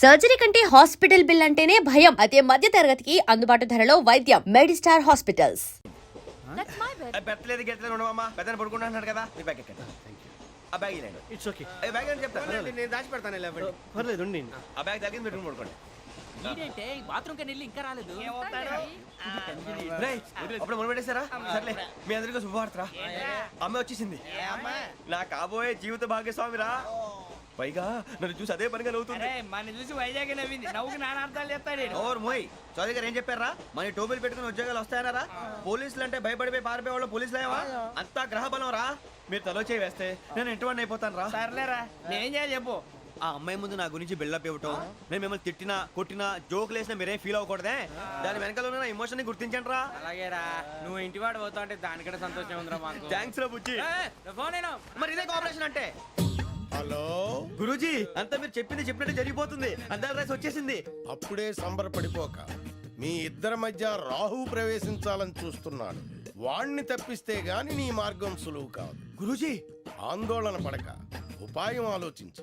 Surgery కంటే hospital bill అంటేనే భయం. అదే మధ్య తరగతికి అందుబాటు ధరలో వైద్యం. Medistar hospitals. పెట్టలేదు గెట్టలేదు ఉండమమ్మా. పెద్దని పడుకుంటున్నాడు కదా, మీ బ్యాగ్ ఎక్కండి. ఆ బ్యాగ్ ఇలాండి. It's okay. ఏ బ్యాగ్ అని చెప్తాను, నేను దాచి పెడతాను. పర్లేదు ఉండి. ఆ బ్యాగ్ తగ్గింది పెట్టుకుని పడుకోండి. బాత్రూమ్ కని వెళ్ళి ఇంకా రాలేదు. అప్పుడు మొదలు పెట్టేశారా? సర్లే, మీ అందరికీ శుభవార్తరా. అమ్మ వచ్చేసింది. నా కాబోయే జీవిత భాగ్యస్వామిరా. పైగా నన్ను చూసి అదే పనిగా నవ్వుతుంది. మన చూసి వైజాగ్ నవ్వింది. నవ్వుకి నాన్న అర్థాలు చెప్తాడు. ఓర్ మోయ్, చౌదరి గారు ఏం చెప్పారా? మన టోబీలు పెట్టుకుని ఉద్యోగాలు వస్తాయనరా? పోలీసులు అంటే భయపడిపోయి పారిపోయే వాళ్ళు పోలీసులేవా? అంతా గ్రహ బలం రా. మీరు తలో చేయి వేస్తే నేను ఇంటివాడిని అయిపోతాను రా. సర్లేరా, నేనేం చేయాలి చెప్పు. ఆ అమ్మాయి ముందు నా గురించి బిల్డప్ ఇవ్వటం, నేను మిమ్మల్ని తిట్టినా కొట్టినా జోకులు వేసినా మీరేం ఫీల్ అవ్వకూడదే. దాని వెనకాల ఉన్న ఎమోషన్ ని గుర్తించండి రా. అలాగేరా, నువ్వు ఇంటివాడు పోతా అంటే దానికంటే సంతోషం ఉందిరా మాకు. థ్యాంక్స్ రా బుజ్జి. ఫోన్ అయినా మరి ఇదే కోఆపరేషన్ అంటే. హలో గురూజీ, అంతా మీరు చెప్పింది చెప్పినట్టు జరిగిపోతుంది. అందరి రైస్ వచ్చేసింది. అప్పుడే సంబరపడిపోక, మీ ఇద్దరి మధ్య రాహు ప్రవేశించాలని చూస్తున్నాడు. వాణ్ణి తప్పిస్తే గాని నీ మార్గం సులువు కాదు. గురూజీ, ఆందోళన పడక, ఉపాయం ఆలోచించు.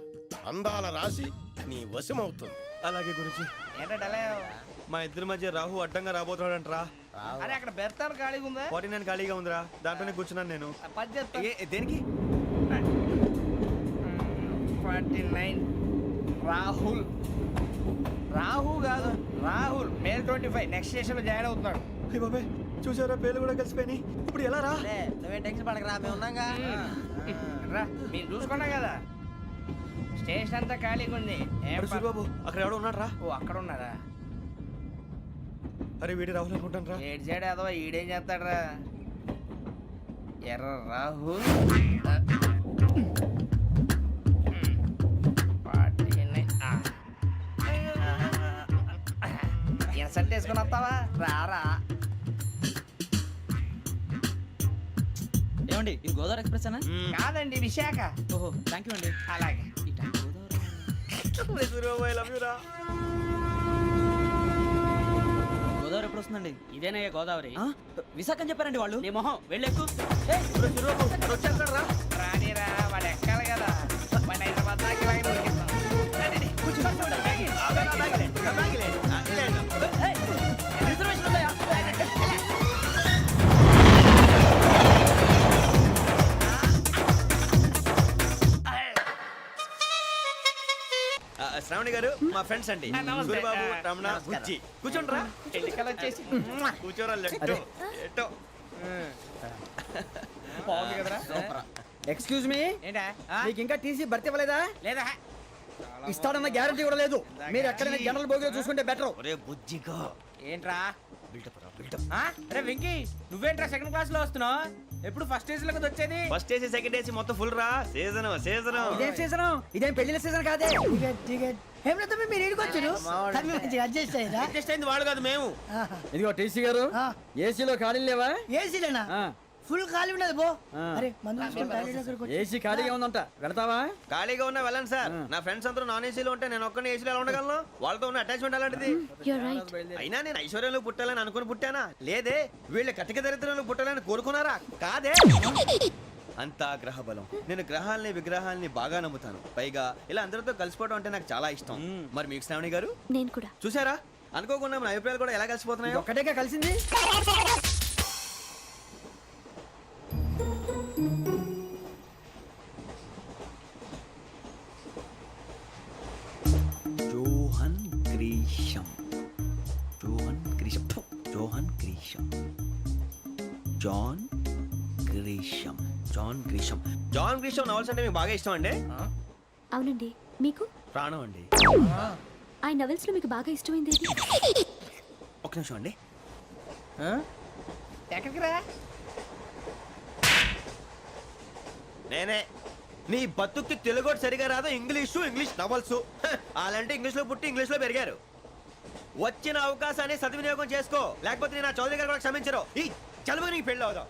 అందాల రాశి నీ వశమవుతుంది. అలాగే గురూజీ. ఏంటంటే మా ఇద్దరి మధ్య రాహు అడ్డంగా రాబోతున్నాడంటరా. అరే అక్కడ బెర్తాను ఖాళీగా ఉందా? 49 ఖాళీగా ఉందిరా, దాంట్లోనే కూర్చున్నాను నేను. పది చెప్తా. దేనికి? 49 రాహుల్. రాహు కాదు, రాహుల్. మే 25 నెక్స్ట్ స్టేషన్ లో జాయిన్ అవుతున్నాడు. అయ్య బాబాయ్, చూసారా పేర్లు కూడా కలిసిపోయినాయి. ఇప్పుడు ఎలా రా? నువ్వే టెన్షన్ పడకరా, మేము ఉన్నాగా. రా, మీరు చూసుకున్నా కదా. స్టేషన్ అంతా ఖాళీగా ఉంది. ఏం సూరిబాబు, అక్కడ ఎవడో ఉన్నాడు రా. ఓ అక్కడ ఉన్నారా? అరే వీడి రాహుల్ అనుకుంటాను రా. ఏడు సైడ్ అదో ఈడేం చేస్తాడరా? ఎర్ర రాహుల్. ఇన్సల్ట్ వేసుకుని వస్తావా? రారా. ఏమండి, ఇది గోదావరి ఎక్స్ప్రెస్ అనా? కాదండి, విశాఖ. ఓహో, థ్యాంక్ యూ అండి. అలాగే. ఈ time Godavari. Suribabu, I love you రా. గోదావరి ఎప్పుడు వస్తుందండి? ఇదేనయ్య గోదావరి. విశాఖ అని చెప్పారండి వాళ్ళు. నీ మొహం వెళ్ళెక్కు. వచ్చేస్తాడు రా. రానిరా, వాడు ఎక్కాలి కదా. వాడిని హైదరాబాద్ దాకా ఇలాగే దొరికిస్తాం. రిజర్వేషన్ ఉందాయా? శ్రావణి గారు మా ఫ్రెండ్స్ అండి. నమస్తే. సూరిబాబు, రమణ, బుజ్జి. కూర్చోండి రా. ఎన్నికలు వచ్చేసి కూర్చోరా. లెట్టో ఎట్టో. బాగుంది కదరా. ఎక్స్క్యూజ్ మీ, ఏంటా? మీకు ఇంకా టీసీ భర్తీ ఇవ్వలేదా? లేదా ఇస్తాడన్న గ్యారంటీ కూడా లేదు. మీరు ఎక్కడైనా జనరల్ బోగిలో చూసుకుంటే బెటర్. ఒరే బుజ్జిగా, ఏంట్రా? బిల్డప్ రా, బిల్డప్. అరే వెంకీ, నువ్వేంట్రా సెకండ్ క్లాస్ లో వస్తున్నావు? ఎప్పుడు ఫస్ట్ ఏజ్ లో కదా వచ్చేది? ఫస్ట్ ఏసీ సెకండ్ ఏసీ మొత్తం ఫుల్ రా. Season season. ఇదేం సీజన్? ఇదేం పెళ్లిన సీజన్ కాదే. మీరు ఇడికొచ్చారు, అడ్జస్ట్ అయ్యారా? అడ్జస్ట్ అయింది వాడు కాదు, మేము. ఇదిగో టీసీ గారు, ఏసీలో ఖాళీ లేవా? ఏసీలేనా? ఫుల్ ఖాళీ ఉండదు బో. అరే మందు తీసుకొని టాయిలెట్ దగ్గరకు వచ్చి. ఏసీ ఖాళీగా ఉందంట, వెళ్తావా? ఖాళీగా ఉన్నా వెళ్ళండి సార్. నా ఫ్రెండ్స్ అందరూ నాన్ ఏసీలో ఉంటే నేను ఒక్కనే ఏసీలో ఎలా ఉండగలను? వాళ్ళతో ఉన్న అటాచ్మెంట్ అలాంటిది. అయినా నేను ఐశ్వర్యంలో పుట్టాలని అనుకుని పుట్టానా? లేదే. వీళ్ళ కటిక దరిద్రంలో పుట్టాలని కోరుకున్నారా? కాదే. అంతా గ్రహ బలం. నేను గ్రహాలని విగ్రహాలని బాగా నమ్ముతాను. పైగా ఇలా అందరితో కలిసిపోవడం అంటే నాకు చాలా ఇష్టం. మరి మీకు శ్రావణి గారు? నేను కూడా. చూసారా, అనుకోకుండా మన అభిప్రాయాలు కూడా ఎలా కలిసిపోతున్నాయి. ఒక్కటేగా కలిసింది. Johan Grisham, Johan Grisham, Johan Grisham, John Grisham, John Grisham. John Grisham novels అంటే మీకు బాగా ఇష్టం అండి? అవునండి. మీకు? ప్రాణం అండి. ఆ నవెల్స్ లో మీకు బాగా ఇష్టమైంది ఏది? ఒక్క నిమిషం అండి. ఎక్కడికి రా? నేనే. నీ బతుక్కి తెలుగు సరిగా రాదు, ఇంగ్లీష్ నవల్స్. అలాంటి ఇంగ్లీష్ లో పుట్టి ఇంగ్లీష్ లో పెరిగారు. వచ్చిన అవకాశాన్ని సద్వినియోగం చేసుకో, లేకపోతే నేను చౌదరి గారు కూడా క్షమించరు. ఈ చదువు నీకు పెళ్ళి అవుదాం.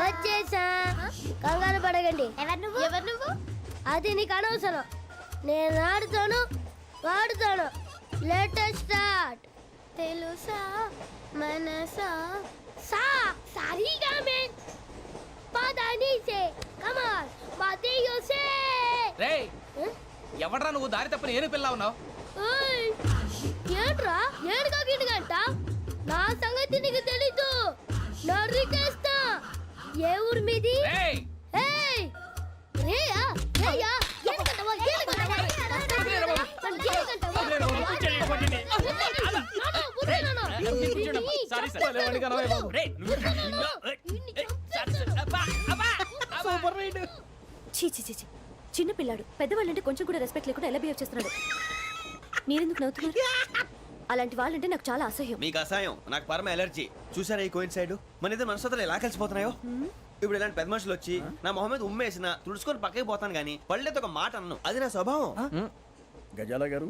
వచ్చేసా, కంగారు పడకండి. ఎవరు నువ్వు? అది నీకు అనవసరం. నేను ఆడుతాను, వాడుతాను. Latest start. తెలుసా మనసా సా సారీగా మే పా సే కమాన్ మాతేయో సే రేయ్ ఎవడ్రా నువ్వు దారి తప్పని ఏను పిల్ల ఉన్నావు? ఓయ్ ఏంట్రా ఏడుగా గిడుగంట నా సంగతి నీకు తెలీదు నరికేస్తా ఏ ఊరు మీది రేయ్ ఏయ్ రేయా రేయా ఏడుగంటవా ఏడుగంటవా సారీ సార్ రేయ్ సూపర్ రైడ్. చీ చీ చీ చీ. చిన్న పిల్లాడు పెద్దవాళ్ళంటే కొంచెం కూడా రెస్పెక్ట్ లేకుండా ఎలా బిహేవ్ చేస్తున్నాడు. మీరెందుకు నవ్వుతున్నారు? అలాంటి వాళ్ళంటే నాకు చాలా అసహ్యం. మీకు అసహాయం, నాకు పరమ ఎలర్జీ. చూసారా ఈ కోయిన్ సైడ్ మన ఇద్దరు మనసులు ఎలా కలిసిపోతున్నాయో. ఇప్పుడు ఇలాంటి పెద్ద మనుషులు వచ్చి నా మొహం మీద ఉమ్మేసిన తుడుచుకొని పక్కకి పోతాను కానీ పళ్ళేతో ఒక మాట అన్ను, అది నా స్వభావం. గజాల గారు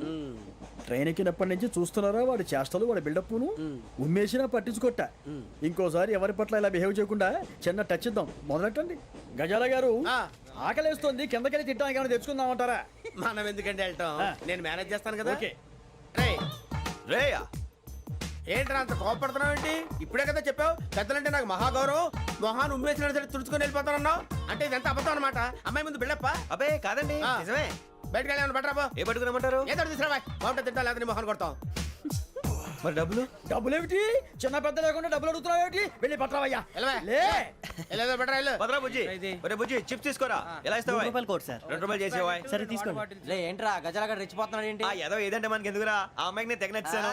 ట్రైన్ ఎక్కినప్పటి నుంచి చూస్తున్నారా వాడి చేష్టలు వాడి బిల్డప్ను ఉమ్మేసినా పట్టించుకోట. ఇంకోసారి ఎవరి పట్ల ఇలా బిహేవ్ చేయకుండా చిన్న టచ్ ఇద్దాం, మొదలెట్టండి. గజాల గారు ఆకలేస్తోంది, కిందకెళ్ళి తిట్టడానికి ఏమైనా తెచ్చుకుందామంటారా? మనం ఎందుకంటే వెళ్ళటం, నేను మేనేజ్ చేస్తాను కదా. ఓకే. రేయ్ రేయా ఏంట్రా అంత కోపడుతున్నావు ఏంటి? ఇప్పుడే కదా చెప్పావు పెద్దలంటే నాకు మహాగౌరవం, మొహాన్ని ఉమ్మేసిన సరే తుడుచుకొని వెళ్ళిపోతానన్నావు. అంటే ఇదంతా అబద్ధం అనమాట. అమ్మాయి ముందు బిల్డప్ప. అబ్బే కాదండి, నిజమే. బయటకు వెళ్ళి బట్రాబో ఏ పట్టుకురమ్మంటారు? ఏదో తీసుకురా బాగుంటుంది తింటా లేదా మొహాన్ని కొడతాం. మరి డబ్బులు? డబ్బులేమిటి చిన్న పెద్ద లేకుండా డబ్బులు అడుగుతున్నావు ఏమిటి? వెళ్ళి పట్టరావయ్యా. వెళ్ళవా? లే వెళ్ళేదో బట్రా వెళ్ళు. భద్రా బుజ్జి, ఒరే బుజ్జి చిప్స్ తీసుకోరా. ఎలా ఇస్తావా? రూపాయలు కోట్ సార్. 2 రూపాయలు చేసేవా? సరే తీసుకోండి. లే ఏంట్రా గజాలగడ రెచ్చిపోతున్నాడు ఏంటి? ఆ ఏదో ఏదంటే మనకి ఎందుకురా, ఆ అమ్మాయికి నేను తెగ నచ్చాను.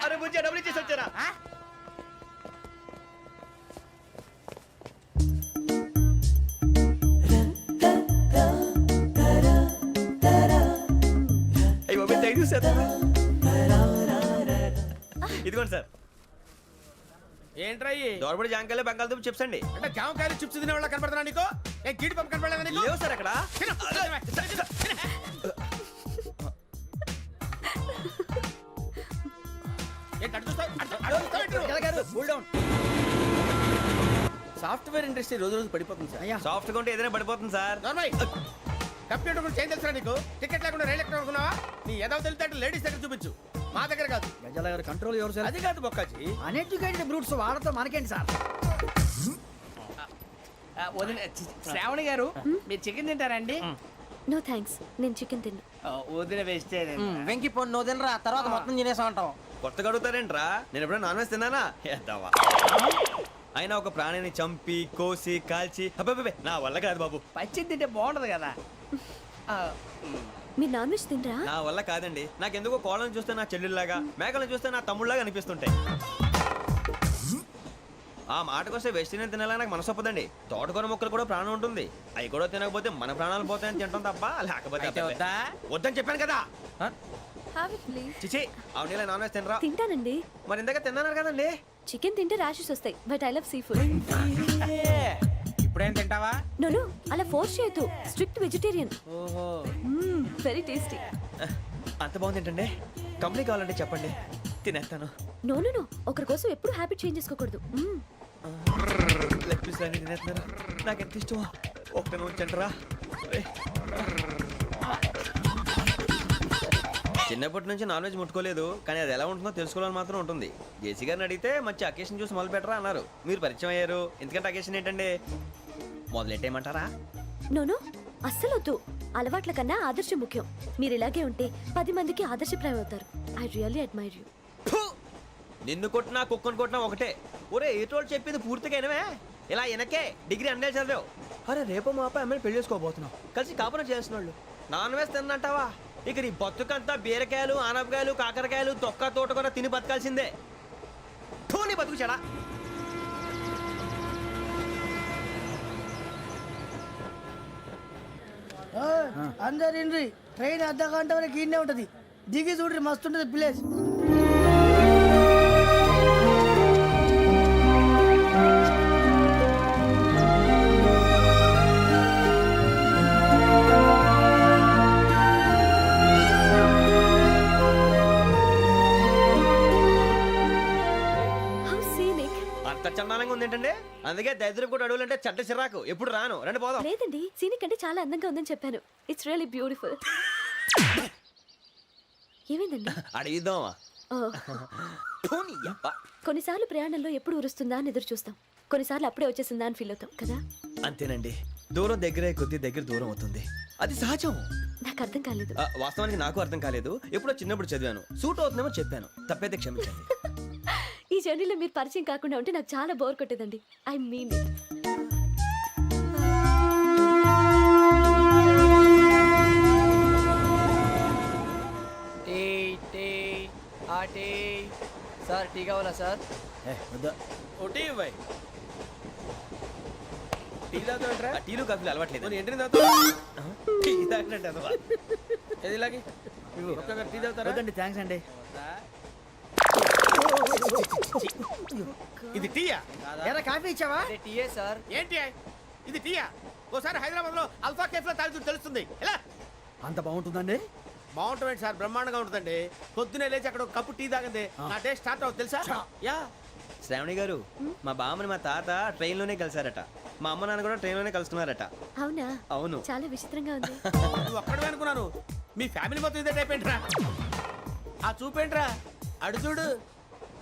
అరే బుజ్జి డబ్బులు ఇచ్చేసి వచ్చారా? అయ్యి బాబు థ్యాంక్ యూ సార్. ఇదిగోండి సార్. ఏంట్రా ఇయి? దోరబడి జాంకాయలు బంగాళదుంప చిప్స్ అండి. అంటే జామకాయలు చిప్స్ తినే వాళ్ళ కనపడుతున్నా నీకు? నేను గీడి పంప కనపడలేదా నీకు? లేవు సార్ అక్కడ. తిను. ఏంటి అటు చూస్తావు? అటు చూస్తావు ఏంటి నువ్వు? గజాల గారు కూల్ డౌన్. సాఫ్ట్వేర్ ఇండస్ట్రీ రోజు రోజు పడిపోతుంది సార్. అయ్యా సాఫ్ట్ గా ఉంటే ఏదైనా పడిపోతుంది సార్. నార్మల్ కంప్యూటర్ గురించి ఏం తెలుసా నీకు? టికెట్ లేకుండా రైలు ఎక్కడ అనుకున్నావా? నీ ఏదో తెలితే లేడీస్ దగ్గర చూపించు, మా దగ్గర కాదు. గజాల గారు కంట్రోల్ ఎవరు సార్? అది కాదు బొక్కాజీ. అన్ఎడ్యుకేటెడ్ బ్రూట్స్ వాడతో మనకేంటి సార్? శ్రావణి గారు మీరు చికెన్ తింటారండి? నో థ్యాంక్స్, నేను చికెన్ తిన్నా. వదిన వేస్తే వెంకి పొన్ను నువ్వు తినరా, తర్వాత మొత్తం తినేసా ఉంటాం. కొత్తగా అడుగుతారేంట్రా? నేను ఎప్పుడైనా నాన్ వెజ్ తిన్నానా? ఎద్దావా. అయినా ఒక ప్రాణిని చంపి కోసి కాల్చి అబ్బబ్బే నా వల్ల కాదు బాబు. పచ్చి తింటే బాగుంటది కదా. మీరు నాన్ వెజ్ తినరా? నా వల్ల కాదండి. నాకెందుకో కోళ్ళని చూస్తే నా చెల్లెళ్ళలాగా, మేకలను చూస్తే నా తమ్ముళ్ళలాగా అనిపిస్తుంటాయి. ఆ మాటకొస్తే వెస్టిరియన్ తినాలని నాకు మనసు ఒప్పదండి. తోటకూర మొక్కలు కూడా ప్రాణం ఉంటుంది, అవి కూడా తినకపోతే మన ప్రాణాలు పోతాయని తింటాం తప్ప లేకపోతే అబ్బబ్బే. వద్దని చెప్పాను కదా. చిచి అవునీ నాన్ వెజ్ తినరా? తింటానండి. మరి ఇందాక తిన్నాను కదండి. చికెన్ తింటే ర్యాషెస్ వస్తాయి, but I love sea food. ఇప్పుడేం తింటావా? నో అలా ఫోర్స్ చేయొద్దు. Strict vegetarian. ఓహో వెరీ టేస్టీ. అంత బాగుంది ఏంటండి? కంపెనీ కావాలంటే చెప్పండి, తినేస్తాను. నో ఒకరి కోసం ఎప్పుడు హ్యాబిట్ చేంజ్ చేసుకోకూడదు. లెగ్ పీస్ అన్ని తినేస్తున్నారు, నాకు ఎంత ఇష్టం. ఒకటే ఉంచండిరా. చిన్నప్పటి నుంచి నాన్ వెజ్ ముట్టుకోలేదు, కానీ అది ఎలా ఉంటుందో తెలుసుకోవాలని మాత్రం ఉంటుంది. జేసీ గారిని అడిగితే మంచి అకేషన్ చూసి మొదలు పెట్టరా అన్నారు. మీరు పరిచయం అయ్యారు, ఎందుకంటే అకేషన్ ఏంటండి? మొదలెట్టేయమంటారా? నో అస్సలు వద్దు. అలవాట్ల కన్నా ఆదర్శం ముఖ్యం. మీరు ఇలాగే ఉంటే 10 మందికి ఆదర్శప్రాయం అవుతారు. I really admire you. నిన్ను కొట్టినా కుక్కను కొట్టినా ఒకటే. ఒరే ఏటోళ్ళు చెప్పింది పూర్తిగా వినవే. ఇలా వెనకే డిగ్రీ అన్నే చదివావు. అరే రేపు మా అబ్బాయి అమ్మాయిని పెళ్లి చేసుకోబోతున్నావు, కలిసి కాపురం చేసిన వాళ్ళు నాన్ వెజ్ తిన్నంటావా? ఇక నీ బతుకంతా బీరకాయలు ఆనపకాయలు కాకరకాయలు తొక్క తోట కూడా తిని బతకాల్సిందే. నీ బతుకు చెడా. అందరు ఇండ్రి ట్రైన్ అర్ధ గంట వరకు ఇన్నే ఉంటది. దిగి చూడ్రి మస్తు ఉంటది ప్లేస్. అంత చందానంగా ఉంది ఏంటండి? అందుకే దరిద్రం కూడా అడవులంటే చెడ్డ చిరాకు. ఎప్పుడు రాను, రండి పోదాం. లేదండి, సీనిక్ అంటే చాలా అందంగా ఉందని చెప్పాను. It's really beautiful. ఏమైందండి? అడిగిద్దామా? ఓ, కొన్నిసార్లు ప్రయాణంలో ఎప్పుడు ఉరుస్తుందా అని ఎదురు చూస్తాం, కొన్నిసార్లు అప్పుడే వచ్చేసిందా అని ఫీల్ అవుతాం కదా. అంతేనండి, దూరం దగ్గరే కొద్ది దగ్గర దూరం అవుతుంది, అది సహజం. నాకు అర్థం కాలేదు. వాస్తవానికి నాకు అర్థం కాలేదు, ఎప్పుడో చిన్నప్పుడు చదివాను, సూట్ అవుతుందేమో చెప్పాను, తప్పైతే క్షమించండి. ఈ జర్నీలో మీరు పరిచయం కాకుండా ఉంటే నాకు చాలా బోర్ కొట్టేదండి. I mean it. Tea tea ఆ టీ సార్ టీ కావాలా సార్? వద్దా. ఒకటి ఇవ్వాయి టీ తాగుతాంట్రా టీలు కాఫీలు అలవాట్లేదు. ఎంట్రీ తాగుతా టీ తాగినట్టు అదవా. ఏది ఇలాగే ఒక్కొక్కరు టీ తాగుతారా? వద్దండి, థ్యాంక్స్ అండి. ఇది టీయా? ఎరా కాఫీ ఇచ్చావా? అదే టీయే సార్. ఏంటి ఇది టీయా? ఓసారి హైదరాబాద్ లో అల్ఫా కేఫ్ లో తాగుతూ తెలుస్తుంది. ఎలా అంత బాగుంటుందండి? బాగుంటుంది సార్, బ్రహ్మాండంగా ఉంటుందండి. పొద్దునే లేచి అక్కడ ఒక కప్పు టీ తాగింది నా డే స్టార్ట్ అవుతుంది తెలుసా? యా. శ్రావణి గారు, మా బామ్మని మా తాత ట్రైన్ లోనే కలిసారట, మా అమ్మ నాన్న కూడా ట్రైన్ లోనే కలుస్తున్నారట. అవునా? అవును. చాలా విచిత్రంగా ఉంది. నువ్వు ఒక్కడే అనుకున్నాను, మీ ఫ్యామిలీ మొత్తం ఇదే టైప్ ఏంట్రా? ఆ చూపేంట్రా, అడు చూడు.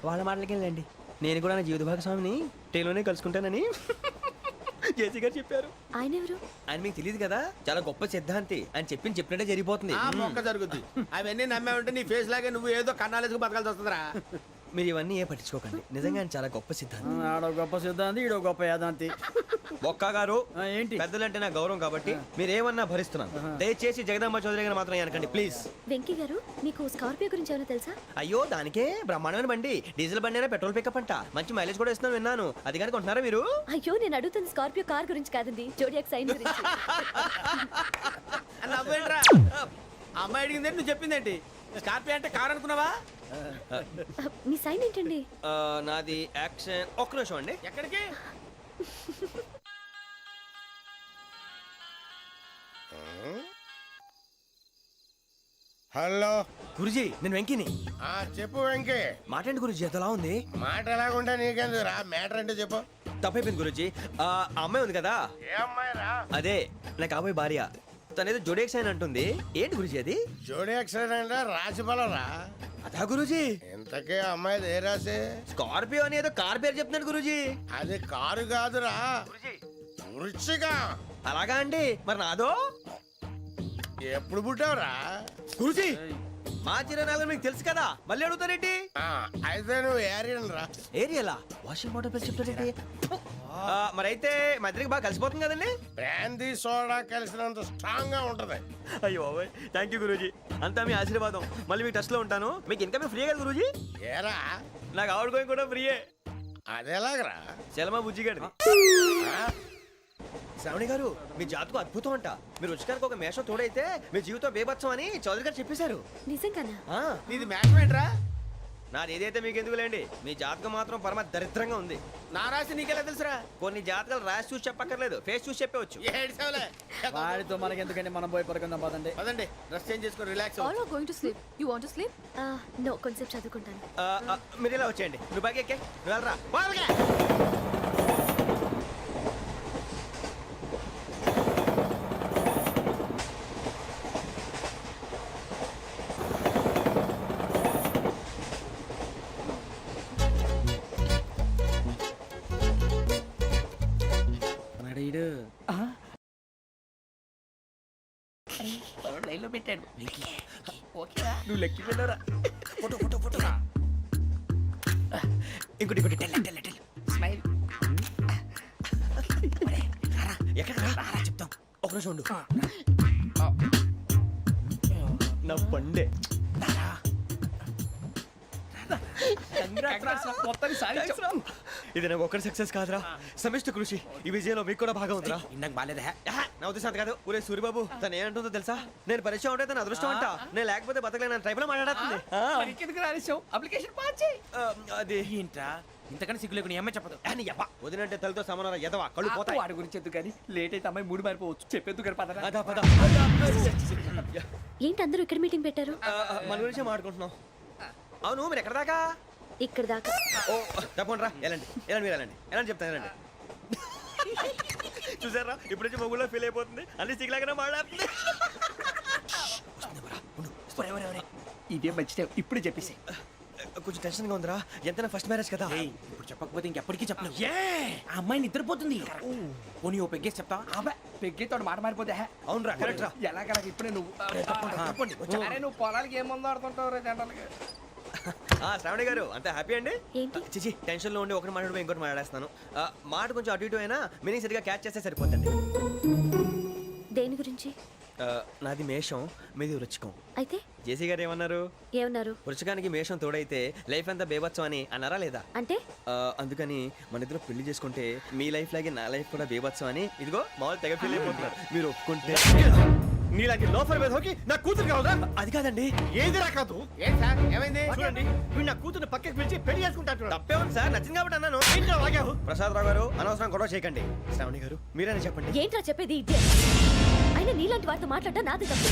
వాళ్ళ మాటలకి వెళ్ళండి, నేను కూడా నా జీవిత భాగస్వామిని ట్రైన్ లోనే కలుసుకుంటానని జేసీ గారు చెప్పారు. ఆయన ఎవరు? ఆయన మీకు తెలియదు కదా, చాలా గొప్ప సిద్ధాంతి అని చెప్పినట్టే జరిగిపోతుంది. ఆ మొక్క జరుగుద్ది. అవన్నీ నమ్మే ఉంటే నీ ఫేస్ లాగే నువ్వు ఏదో కన్నాలేసుకు బతకాల్సి వస్తుందిరా. మీరు ఇవన్నీ ఏ పట్టించుకోకండి, నిజంగా ఆయన చాలా గొప్ప సిద్ధాంతి. ఆడో గొప్ప సిద్ధాంతి, ఈడో గొప్ప యాదాంతి. ఒక్క గారు, ఏంటి? పెద్దలంటే నా గౌరవం కాబట్టి మీరు ఏమన్నా భరిస్తున్నాను. దయచేసి జగదాంబ చౌదరి గారు మాత్రం అనకండి ప్లీజ్. వెంకీ గారు, మీకు స్కార్పియో గురించి ఏమైనా తెలుసా? అయ్యో, దానికే బ్రహ్మాండమైన బండి, డీజిల్ బండి అయినా పెట్రోల్ పికప్ అంట, మంచి మైలేజ్ కూడా ఇస్తున్నాను విన్నాను. అది కానీ కొంటున్నారా మీరు? అయ్యో, నేను అడుగుతుంది స్కార్పియో కార్ గురించి కాదండి, జోడియాక్ సైన్ గురించి. నవ్వేంట్రా? అమ్మాయి అడిగింది నువ్వు చెప్పిందేంటి? స్కార్పియో అంటే కారు అనుకున్నావా? మీ సైన్ ఏంటండి? నాది యాక్షన్. ఒక్క నిమిషం అండి. ఎక్కడికి? హలో గురుజీ, నేను వెంకిని. చెప్పు వెంకీ. మాటండి గురుజీ, అదలా ఉంది. మాట ఎలాగుంటా నీకెందుకు రా, మ్యాటర్ అంటే చెప్పు. తప్పైపోయింది గురుజీ. ఆ అమ్మాయి ఉంది కదా, ఏ అమ్మాయి రా? అదే నా కాబోయే భార్య, తనేదో జోడేక్స్ అని అంటుంది. ఏంటి గురుజీ అది? జోడి యాక్సిడెంట్ రాసి రా. అదా గురుజీ? ఇంతకే అమ్మాయిది ఏ రాసి? స్కార్పియో అని ఏదో కార్ పేరు చెప్తున్నాడు గురుజీ. అది కారు కాదురా, వృచ్చిక. అలాగా అండి, మరి నాదో? ఎప్పుడు పుట్టావురా? గురుజీ, మా చిరనాలు మీకు తెలుసు కదా, మళ్ళీ అడుగుతారేంటి? అయితే నువ్వు ఏరియన్ రా. ఏరియాలా? వాషింగ్ వాటర్ పేరు చెప్తారేంటి? మరైతే మా ఇద్దరికి బాగా కలిసిపోతుంది కదండి. బ్రాందీ సోడా కలిసినంత స్ట్రాంగ్ గా ఉంటది. అయ్యో థ్యాంక్ యూ గురూజీ, అంతా మీ ఆశీర్వాదం. మళ్ళీ మీకు టచ్ లో ఉంటాను. మీకు ఇన్కమ్ ఫ్రీ కదా గురూజీ? ఏరా, నాకు ఆవిడ గోయింగ్ కూడా ఫ్రీయే. అదేలాగరా? చలమా బుజ్జి గారిది. శ్రావణి గారు, మీ జాతకు అద్భుతం అంట. మీరు రుచికారికి ఒక మేషం తోడైతే మీ జీవితం బేబత్సం అని చౌదరి గారు చెప్పేశారు. నిజంగానా? నీది మ్యాచ్ ఏంట్రా? నాది ఏదైతే మీకు ఎందుకులేండి, మీ జాతకం మాత్రం పరమ దరిద్రంగా ఉంది. నా రాసి నీకెలా తెలుసురా? కొన్ని జాతకాలు రాసి చూసి చెప్పక్కర్లేదు, ఫేస్ చూసి చెప్పవచ్చు. ఏడ్చావులే. వాడితో మనకి ఎందుకండి, మనం పోయి పడుకుందాం పదండి. పదండి, డ్రెస్ చేంజ్ చేసుకొని relax. All are going to sleep. You want to sleep? No, కొంచెం చదువుకుంటాను. మీరు ఇలా వచ్చేయండి. నువ్వు బాగా ఎక్కే, నువ్వు వెళ్ళరా. బాగా లైన్లో పెట్టాడు. నువ్వు లెక్కి వెళ్ళరా. Photo photo photo. ఇంకోటి ఇంకోటి టెల్. స్మైల్. ఎక్కడ రారా చెప్తాం. ఒక నిమిషం ఉండు. నా పండే. ఇది నాకు ఒక్కడి సక్సెస్ కాదురా, సమిష్టి కృషి. ఈ విజయంలో మీకు కూడా భాగం ఉందిరా. ఇందాక బాలేదా? నా ఉద్దేశం అంత కాదు. ఊరే సూరిబాబు, తను ఏమంటుందో తెలుసా? నేను పరిచయం ఉంటే తన అదృష్టం అంట, నేను లేకపోతే బతకలేను ట్రైబ్ లో మాట్లాడుతుంది. ఎందుకు రాలేసావు? అప్లికేషన్ పాస్ చేయి. అది ఏంట్రా ఇంతకన్నా సిగ్గు లేకుండా ఏమై చెప్పదు. వదినంటే తలతో సమానం ఎదవా, కళ్ళు పోతాయి. వాడి గురించి ఎందుకు కానీ లేట్ అయితే అమ్మాయి మూడు మారిపోవచ్చు. చెప్పేందుకు గారు పదరా. అదా పద. ఏంటి అందరూ ఇక్కడ మీటింగ్ పెట్టారు? మన గురించే మాట్లాడుకుంటున్నాం. అవును, మీరు ఎక్కడ దాకా? ఇక్కడ దాకా. ఓ తప్పకుండా రా, వెళ్ళండి వెళ్ళండి, మీరు వెళ్ళండి వెళ్ళండి, చెప్తాను వెళ్ళండి. చూసారా, ఇప్పుడు నుంచి మొగుల్లో ఫీల్ అయిపోతుంది, అన్ని సిగ్లాగానే మాట్లాడుతుంది. ఇదే మంచి టైం, ఇప్పుడు చెప్పేసి. కొంచెం టెన్షన్ గా ఉందిరా ఎంతైనా ఫస్ట్ మ్యారేజ్ కదా ఇప్పుడు చెప్పకపోతే ఇంకెప్పటికీ చెప్పలేవు ఆ అమ్మాయి నిద్రపోతుంది పోనీ ఓ పెగ్గేసి చెప్తా అబ్బా పెగ్గితో మాట మారిపోతే అవునరా కరెక్ట్ రా ఎలాగలా ఇప్పుడే నువ్వు అరే నువ్వు పొలాలకి ఏం ముందు ఆడుతుంటావు రే జంటలకి శ్రావణి గారు అంత హ్యాపీ అండి ఏంటి? చిచి టెన్షన్ లో ఉండి ఒకటి మాట్లాడిపోయి ఇంకోటి మాట్లాడేస్తాను మాట కొంచెం అటు ఇటు అయినా మీనింగ్ సరిగా క్యాచ్ చేస్తే సరిపోతుంది దేని గురించి? నాది మేషం మీది వృచ్చికం అయితే జేసీ గారు ఏమన్నారు ఏమన్నారు? వృచ్చికానికి మేషం తోడైతే లైఫ్ అంతా బేబత్సం అని అన్నారా లేదా అంటే అందుకని మన ఇద్దరు పెళ్లి చేసుకుంటే మీ లైఫ్ లాగే నా లైఫ్ కూడా బేబత్సం అని ఇదిగో మామూలు తెగ ఫీల్ అయిపోతున్నారు మీరు ఒప్పుకుంటే నీలాంటి లోఫర్ మీద హోకి నా కూతురు కావదా? అది కాదండి ఏది రాకదు. ఏం సార్ ఏమైంది చూడండి వీడు నా కూతురు పక్కకి పిలిచి పెళ్లి చేసుకుంటాడు. తప్పే ఉంది సార్ నచ్చింది కాబట్టి అన్నాను ఏంట్రా వాగావు? ప్రసాద్ రావు గారు అనవసరం గొడవ చేయకండి శ్రావణి గారు మీరైనా చెప్పండి ఏంట్రా చెప్పేది? ఇదే అయినా నీలాంటి వారితో మాట్లాడటం నాది తప్పు.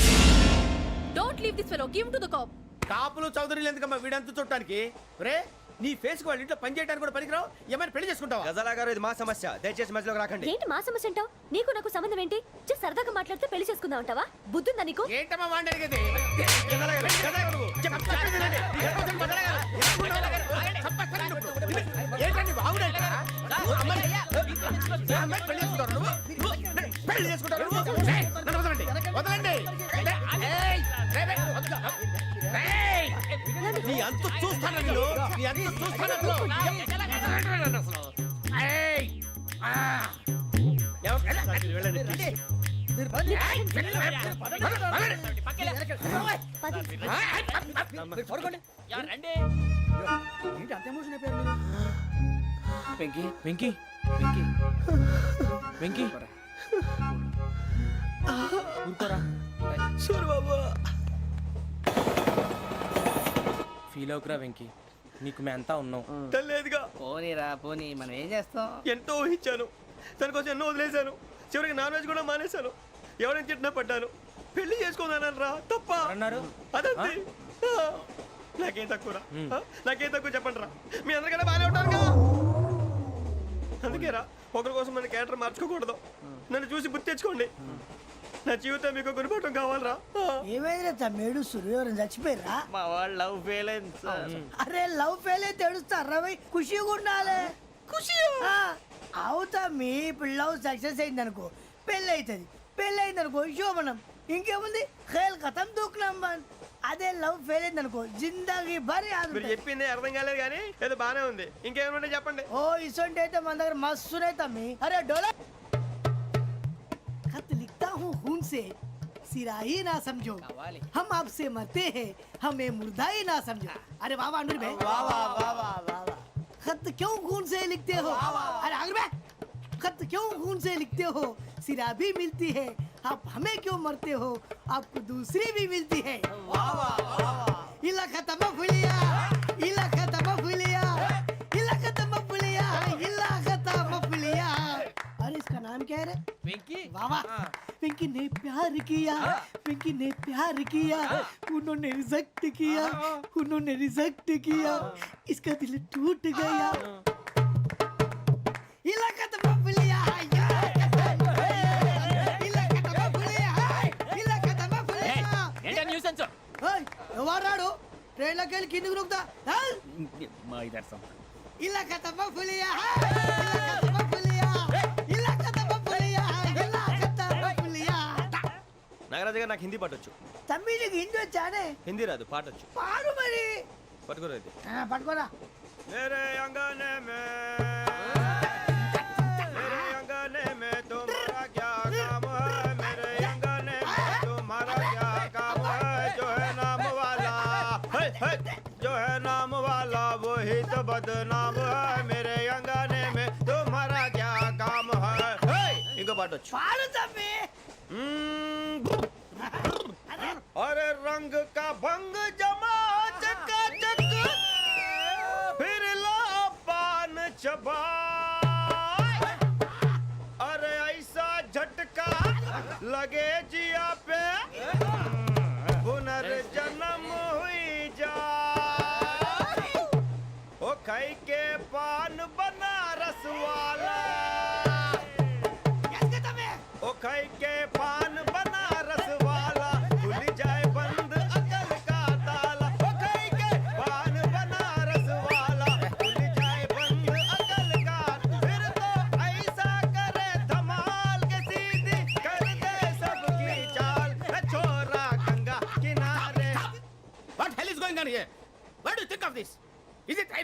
Don't leave this fellow, give to the cop. కాపులు చౌదరులు ఎందుకమ్మా వీడంతా చూడటానికి రే నీ ఫేస్ వాళ్ళ ఇంట్లో పని చేయడానికి కూడా పనికిరావు ఏమైనా పెళ్లి చేసుకుంటావా గజాలా గారు ఇది మా సమస్య దయచేసి మధ్యలోకి రాకండి ఏంటి మా సమస్య అంటావు? నీకు నాకు సంబంధం ఏంటి? జస్ట్ సరదాగా మాట్లాడితే పెళ్లి చేసుకుందాం అంటావా? బుద్ధుందా నీకు? ఏంటమ్మా వాడి అడిగేది ఏంటండి బాగుండీ పెళ్లి చేసుకుంటారు వదలండి నీ అంత చూస్తాను నీ అంత చూస్తాను ఏంటి అంత ఎమోషన్ అయిపోయారు మీరు? వెంకీ వెంకీ వెంకీ వెంకీ ఊరుకోరా ఫీల్ అవుకురా వెంకీ నీకు మేమంతా ఉన్నాం తెలియదుగా పోనీరా పోనీ మనం ఏం చేస్తాం ఎంతో ఊహించాను తన కోసం ఎన్నో వదిలేశాను చివరికి నాన్ వెజ్ కూడా మానేశాను ఎవరైనా తిట్టినా పడ్డాను పెళ్లి చేసుకున్నాను రా తప్ప అన్నారు అదంతే నాకేం తక్కువ నాకేం తక్కువ చెప్పండి రా మీ అందరికన్నా బాగానే ఉంటారుగా అందుకే రా ఒకరి కోసం మన క్యారెక్టర్ మార్చుకోకూడదు నన్ను చూసి గుర్తు తెచ్చుకోండి నా జీవితం మీకు గురిపటం కావాలరా ఏమైందిరా తమ్మేడు సూర్యవరం చచ్చిపోయిరా? మా వాళ్ళు లవ్ ఫెయిల్ అయింది సార్ అరే లవ్ ఫెయిల్ అయితే ఏడుస్తారా భయ్? ఖుషిగా ఉండాలి. ఖుషి అవుతా మీ ఇప్పుడు లవ్ సక్సెస్ అయింది అనుకో పెళ్ళి అవుతుంది. పెళ్ళి అయింది అనుకో శోభనం. ఇంకేముంది ఖేల్ కథం దూకునాం బాన్. అదే లవ్ ఫెయిల్ అయింది అనుకో జిందాగీ భారీ మీరు చెప్పింది అర్థం కాలేదు కానీ ఏదో బాగానే ఉంది ఇంకేమైనా చెప్పండి. ఓ ఇసొంటి అయితే మన దగ్గర మస్తున్నాయి తమ్మి. అరే డోలా खत लिखता हूँ खून से सिरा ही ना समझो हम आपसे मरते हैं हमें मुर्दा ही ना समझो. अरे वाह वाह भाई वाह वाह वाह वाह वाह खत क्यों खून से लिखते हो? अरे आगे भाई खत क्यों खून से लिखते हो? सिरा भी मिलती है आप हमें क्यों मरते हो? आपको दूसरी भी मिलती है. वाह वाह वाह इला खत्म फुलिया इला खत्म फुलिया इला खत्म फुलिया इला खत्म फुलिया. अरे इसका नाम क्या है रे? వెంకీ वाह वाह पिंकी ने प्यार किया पिंकी ने प्यार किया उन्होंने रिजेक्ट किया उन्होंने रिजेक्ट किया इसका दिल टूट गया. इलाका तो बबलिया इलाका तो बबलिया ఏంటా న్యూసెన్స్ ఎవరు రాడు ట్రైన్ లోకి వెళ్ళి కిందికి నొక్కుతా. మా ఇదర్సం ఇలాకా तो बबलिया इलाका तो बबलिया इलाका तो बबलिया इलाका तो बबलिया. నాగరాజు గారు నాకు హిందీ పాటొచ్చు తమ్మి నీకు హిందీ వచ్చానే? హిందీ రాదు పాటొచ్చు పాడు మరి. పట్టుకోరు అయితే పట్టుకోరా. मेरे अंगने में तुम्हारा क्या काम है मेरे अंगने में तुम्हारा क्या काम है जो है नाम वाला जो है नाम वाला वही तो बदनाम है मेरे अंगने में तुम्हारा क्या काम है इनको पाटो పాడు తమ్మి. अरे रंग का भंग जमा चकाचक फिर ला पान चबा अरे ऐसा झटका लगे जिया पे पुनर्जन्म हुई जा ओ खाई के पान बनारस वाला ओ खाई के पान बनारस वाला खुल जाए बंद अकल का ताला ओ खाई के पान Banaras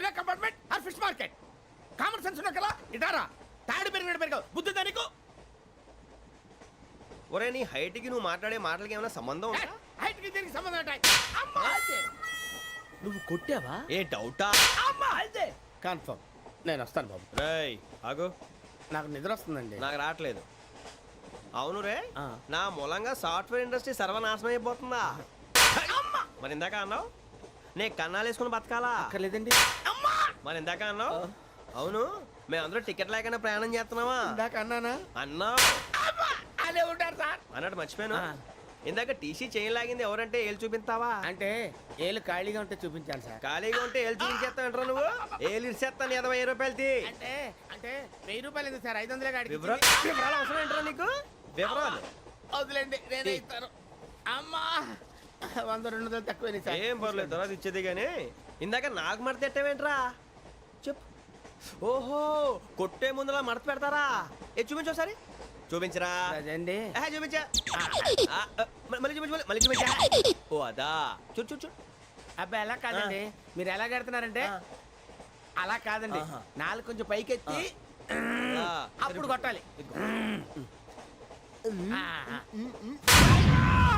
railway compartment or fish market? Common sense ఉన్నా కదా ఇటారా తాడు పెరిగావు బుద్ధి దానికి. ఒరే నీ హైట్ కి నువ్వు మాట్లాడే మాటలకి ఏమైనా సంబంధం ఉందా? హైట్ కి దీనికి సంబంధం ఉంటాయి. అమ్మా నువ్వు కొట్టావా? ఏ డౌటా? అమ్మా అయితే కన్ఫర్మ్ నేను వస్తాను బాబు. రేయ్ ఆగు, నాకు నిద్ర వస్తుందండి. నాకు రావట్లేదు. అవును రే, నా మూలంగా సాఫ్ట్వేర్ ఇండస్ట్రీ సర్వనాశనం అయిపోతుందా? మరి ఇందాక అన్నావు నే కన్నాలు వేసుకుని బతకాలా? అక్కర్లేదండి. మరి ఇందాక అన్నావు అవును మేమందరూ టికెట్ లేకుండా ప్రయాణం చేస్తున్నావా? ఇందాక అన్నానా? అన్నావు. అదే ఉంటారు సార్. అన్నట్టు మర్చిపోయాను, ఇందాక టీసీ చేయి లాగింది ఎవరంటే ఏళ్ళు చూపిస్తావా? అంటే ఏళ్ళు ఖాళీగా ఉంటే చూపించాను సార్. ఖాళీగా ఉంటే ఏళ్ళు చూపించేస్తానంటారా నువ్వు? ఏళ్ళు ఇచ్చేస్తాను 20 రూపాయలది. అంటే అంటే 1000 రూపాయలు ఎందుకు సార్? 500 గాడికి వివరాలు అవసరం ఏంట్రా నీకు? వివరాలు వదిలేండి నేనే ఇస్తాను. అమ్మా 100 200 తక్కువ సార్. ఏం పర్లేదు తర్వాత ఇచ్చేది కానీ ఇందాక నాకు మడత ఎట్టవేంట్రా చెప్పు. ఓహో కొట్టే ముందులా మడత పెడతారా? ఏ చూపించు ఒకసారి. చూపించరా? అదండి చూపించా. మళ్ళీ చూపించు, మళ్ళీ చూపించా. ఓ అదా, చూడు చూడు చూడు. అబ్బాయి ఎలా కాదండి, మీరు ఎలా కడుతున్నారంటే అలా కాదండి. నాలుగు కొంచెం పైకెత్తి అప్పుడు కొట్టాలి.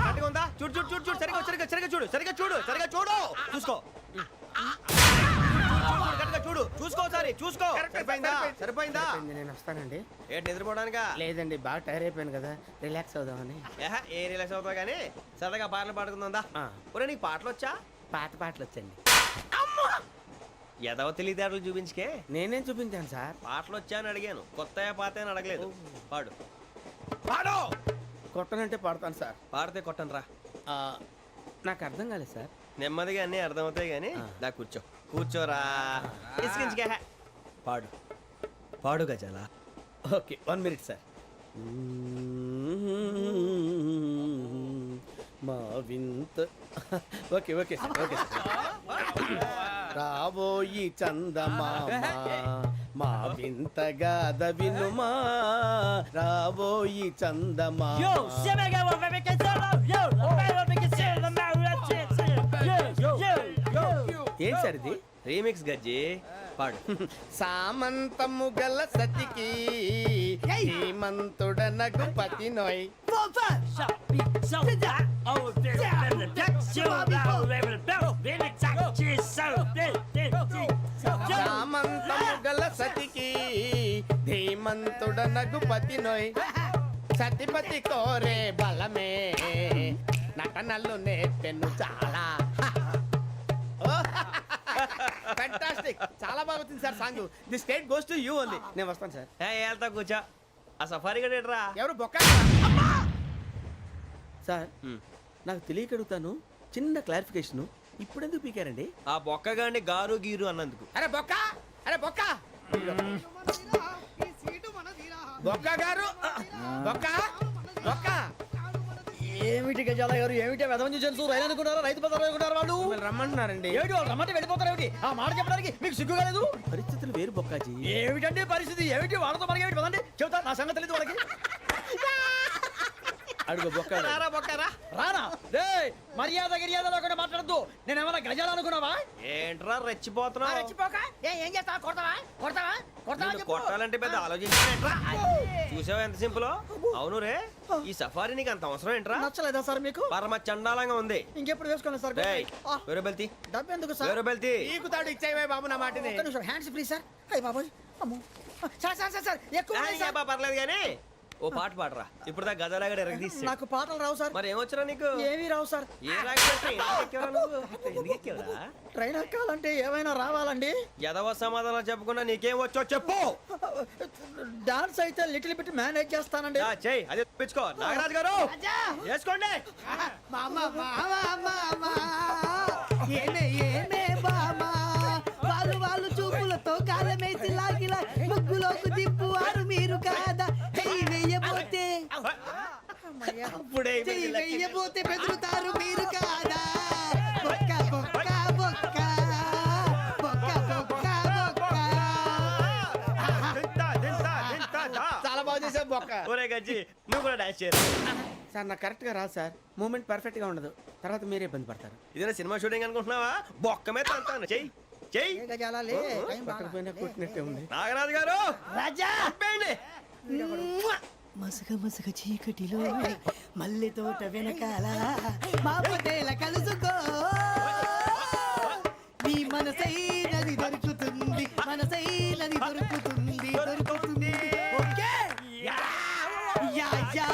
కరెక్ట్గా ఉందా? చూడు చూడు చూడు చూడు, సరిగా సరిగా సరిగా చూడు, సరిగా చూడు, సరిగా చూడు, చూసుకో. కరెక్ట్గా చూడు, చూసుకో ఒకసారి చూసుకో. సరిపోయిందా? సరిపోయిందా? నేను వస్తానండి. ఏంటి నిద్రపోవడానికా? లేదండి బాగా టైర్ అయిపోయాను కదా, రిలాక్స్ అవుదామని. ఏ రిలాక్స్ అవుతావు కానీ సరదాగా పాటలు పాడుకుందా? ఒరే నీకు పాటలు వచ్చా? పాత పాటలు వచ్చండి. ఎదవ తెలివితేటలు చూపించుకే. నేనేం చూపించాను సార్? పాటలు వచ్చా అని అడిగాను, కొత్త పాత అని అడగలేదు. పాడు పాడు. కొట్టనంటే పడతాను సార్. పాడితే కొట్టను రా. నాకు అర్థం కాలేదు సార్. నెమ్మదిగా అన్నీ అర్థమవుతాయి కానీ దా కూర్చో. కూర్చోరా. ఇసుకించుకే. పాడు పాడు గజాల. Okay 1 minute sir. మా వింత okay okay sir okay sir. రాబోయి చందమామ మా వింతగా వినుమా, రాబోయి చందమామ. ఏం సార్ ఇది? రీమిక్స్ గజ్జి. పాడు. సామంతము గల సతికి హేమంతుడనగు పతి నోయ్. సామంతము గల సతికి ధీమంతుడనగు పతి నోయ్. సతిపతి కోరే బలమే నటనలు నేర్పెను చాలా. ఫ్యాంటాస్టిక్, చాలా బాగా వచ్చింది sir song. The state goes to you only. నేను వస్తాను సార్. వెళ్తా కూర్చో. ఆ సఫారీ గడేట్రా? ఎవరు బొక్క సార్? నాకు తెలియక అడుగుతాను, చిన్న క్లారిఫికేషన్. ఇప్పుడు ఎందుకు పీకారండి? ఆ బొక్కగాడిని గారు గీరు అన్నందుకు. అరే బొక్క, అరే బొక్క, బొక్క గారు, బొక్క బొక్క. ఏమిటి గజాల గారు, ఏమిటి వెదవని జంతువు రైలు అనుకున్నారా? రైతు బజార్ అనుకున్నారు వాళ్ళు. రమ్మంటున్నారండి. ఏమిటి వాళ్ళు రమ్మంటే వెళ్ళిపోతారు? ఏమిటి ఆ మాట చెప్పడానికి మీకు సిగ్గు కాలేదు? పరిస్థితులు వేరు బొక్కాజీ. ఏమిటండి పరిస్థితి? ఏమిటి వాళ్ళతో మనకి ఏమిటి పదండి చెబుతా, నా సంగతి తెలియదు వాళ్ళకి. అడుగు బొక్క. రారా బొక్కరా. రానా రే, మర్యాద గిర్యాద లేకుండా మాట్లాడద్దు. నేను ఏమైనా గజాలు అనుకున్నావా? ఏంట్రా రెచ్చిపోతున్నావు? ఏం చేస్తావా? కొడతావా? కొడతావా? కొడతావా? నిన్ను కొట్టాలంటే పెద్ద ఆలోచించానేంట్రా? చూసావా ఎంత సింపుల్? అవును రే, ఈ సఫారీ నీకు అంత అవసరం ఏంట్రా? నచ్చలేదా సార్ మీకు? పరమ చండాలంగా ఉంది. ఇంకెప్పుడు వేసుకోండి సార్. రేయ్, వేరే బెల్తి, డబ్బు ఎందుకు సార్? వేరే బెల్తి. ఈకుతాడు ఇచ్చేవే బాబు నా మాటని. ఒక్క నిమిషం, హ్యాండ్స్ ఫ్రీ సార్. అయ్య బాబోయ్, అమ్మో. సార్ సార్ సార్ సార్ ఎక్కువ ఉన్నాయి సార్. పర్లేదు కానీ ఓ పాట పాడరా. ఇప్పుడు దా గదలాగడ ఎరగ తీసి. నాకు పాటలు రావు సార్. మరి ఏమొచ్చరా నీకు? ఏమీ రావు సార్. ఏ రాకెవరా? ట్రైన్ ఎక్కాలంటే ఏమైనా రావాలండి. ఎదవ సమాధానం చెప్పకుండా నీకేం వచ్చో చెప్పు. డాన్స్ అయితే లిటిల్ బిట్ మేనేజ్ చేస్తానండి. చెయ్యి, అదే తెప్పించుకో. నాగరాజు గారు వేసుకోండి. ఏమే ఏమే బామా, వాళ్ళు వాళ్ళు చూపులతో కాలమేసి లాగిలా ముగ్గులోకి దిప్పువారు మీరు కాదా? చెయ్యి వెయ్యబోతే చెయ్యి వెయ్యబోతే బెదురుతారు మీరు కాదా? బొక్క బొక్క బొక్క బొక్క బొక్క బొక్క. చాలా బాగా చేసావు బొక్క. ఒరే గజ్జి, నువ్వు కూడా డాన్స్ చేయరా? సార్ నాకు కరెక్ట్ గా రాదు సార్. మూమెంట్ పర్ఫెక్ట్ గా ఉండదు, తర్వాత మీరే ఇబ్బంది పడతారు. ఇదేనా సినిమా షూటింగ్ అనుకుంటున్నావా? బొక్క మీద అంటాను. చెయ్యి. చెయ్యి ఏ గజాలాలే టైం బాగా. కొట్టినట్టే ఉంది. నాగరాజు గారు రాజా ఆపేయండి. మసగ మసగ చీకటిలో మల్లె తోట వెనకాల మా పటేల కలుసుకో నీ మనసైనది దొరుకుతుంది మనసైనది దొరుకుతుంది దొరుకుతుంది ఓకే యా యా